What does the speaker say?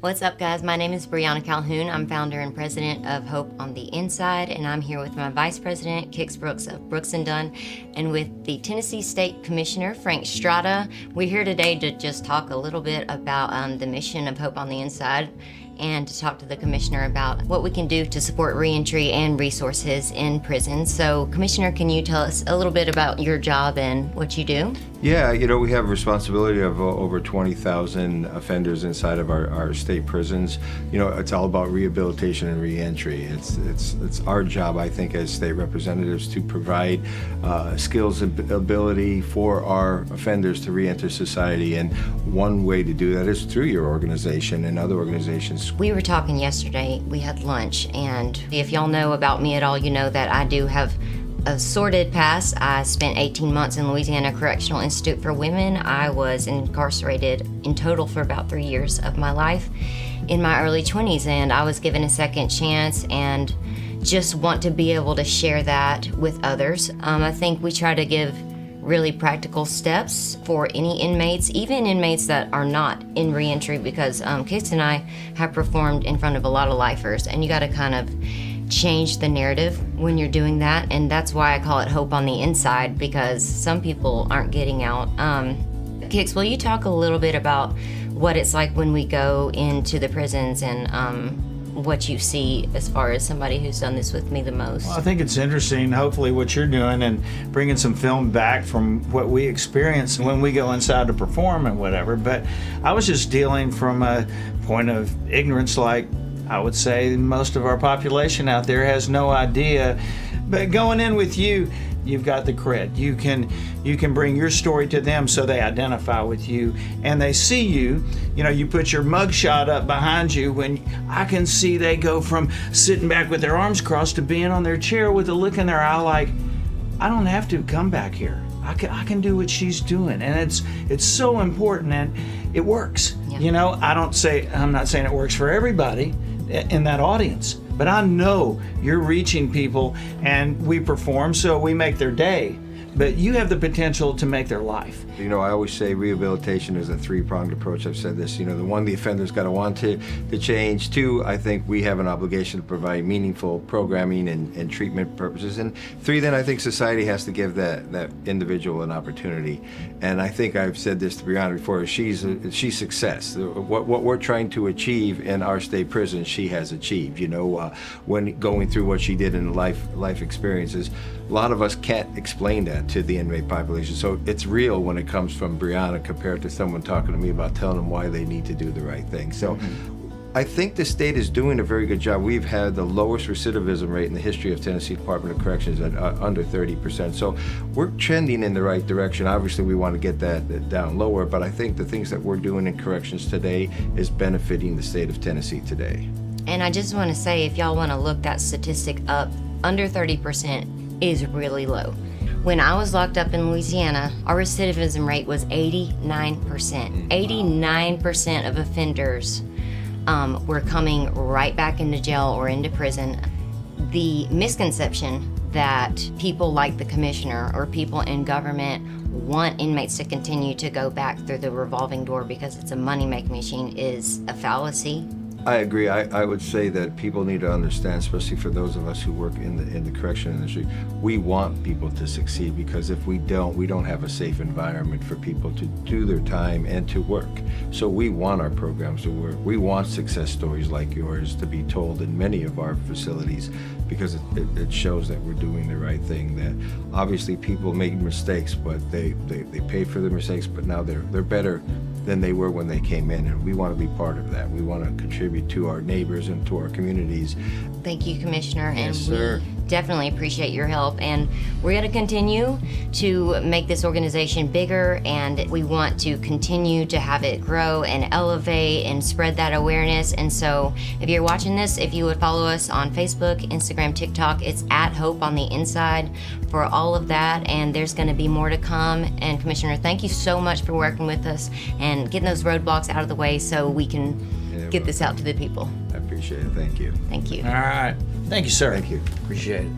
What's up, guys? My name is Brianna Calhoun. I'm founder and president of Hope on the Inside, and I'm here with my vice president, Kix Brooks of Brooks & Dunn, and with the Tennessee State Commissioner, Frank Strada. We're here today to just talk a little bit about the mission of Hope on the Inside and to talk to the Commissioner about what we can do to support reentry and resources in prisons. So, Commissioner, can you tell us a little bit about your job and what you do? Yeah, we have a responsibility of over 20,000 offenders inside of our state prisons. It's all about rehabilitation and reentry. It's our job, I think, as state representatives to provide skills and ability for our offenders to reenter society. And one way to do that is through your organization and other organizations. We were talking yesterday, we had lunch, and if y'all know about me at all, you know that I do have a sordid past. I spent 18 months in Louisiana Correctional Institute for Women. I was incarcerated in total for about 3 years of my life in my early 20s, and I was given a second chance and just want to be able to share that with others. I think we try to give really practical steps for any inmates, even inmates that are not in reentry, because Kix and I have performed in front of a lot of lifers, and you got to kind of change the narrative when you're doing that, and that's why I call it Hope on the Inside, because some people aren't getting out. Kix, will you talk a little bit about what it's like when we go into the prisons and what you see as far as somebody who's done this with me the most? Well, I think it's interesting, hopefully, what you're doing and bringing some film back from what we experience when we go inside to perform and whatever. But I was just dealing from a point of ignorance, like I would say most of our population out there has no idea. But going in with you, you've got the cred. You can bring your story to them so they identify with you and they see you. You put your mugshot up behind you when I can see they go from sitting back with their arms crossed to being on their chair with a look in their eye like, I don't have to come back here. I can do what she's doing. And it's so important, and it works. Yeah. I'm not saying it works for everybody in that audience, but I know you're reaching people, and we perform so we make their day, but you have the potential to make their life. I always say rehabilitation is a three-pronged approach. I've said this, the one, the offender's got to want to change. Two, I think we have an obligation to provide meaningful programming and treatment purposes. And three, then I think society has to give that individual an opportunity. And I think I've said this to Brianna before, she's success. What we're trying to achieve in our state prison, she has achieved. When going through what she did in life experiences, a lot of us can't explain that to the inmate population. So it's real when it comes from Brianna compared to someone talking to me about telling them why they need to do the right thing. So I think the state is doing a very good job. We've had the lowest recidivism rate in the history of Tennessee Department of Corrections at under 30%. So we're trending in the right direction. Obviously, we want to get that down lower, but I think the things that we're doing in corrections today is benefiting the state of Tennessee today. And I just want to say, if y'all want to look that statistic up, under 30% is really low. When I was locked up in Louisiana, our recidivism rate was 89%. 89% of offenders were coming right back into jail or into prison. The misconception that people like the commissioner or people in government want inmates to continue to go back through the revolving door because it's a money-making machine is a fallacy. I agree. I would say that people need to understand, especially for those of us who work in the correction industry, we want people to succeed, because if we don't have a safe environment for people to do their time and to work. So we want our programs to work. We want success stories like yours to be told in many of our facilities, because it shows that we're doing the right thing, that obviously people make mistakes, but they pay for their mistakes, but now they're better than they were when they came in, and we want to be part of that. We want to contribute to our neighbors and to our communities. Thank you, Commissioner. Yes, sir. We definitely appreciate your help, and we're going to continue to make this organization bigger, and we want to continue to have it grow and elevate and spread that awareness. And so if you're watching this, if you would follow us on Facebook, Instagram, TikTok, it's at Hope on the Inside for all of that, and there's going to be more to come. And Commissioner, thank you so much for working with us and getting those roadblocks out of the way so we can get this out to the people. I appreciate it. Thank you. Thank you. All right. Thank you, sir. Thank you. Appreciate it.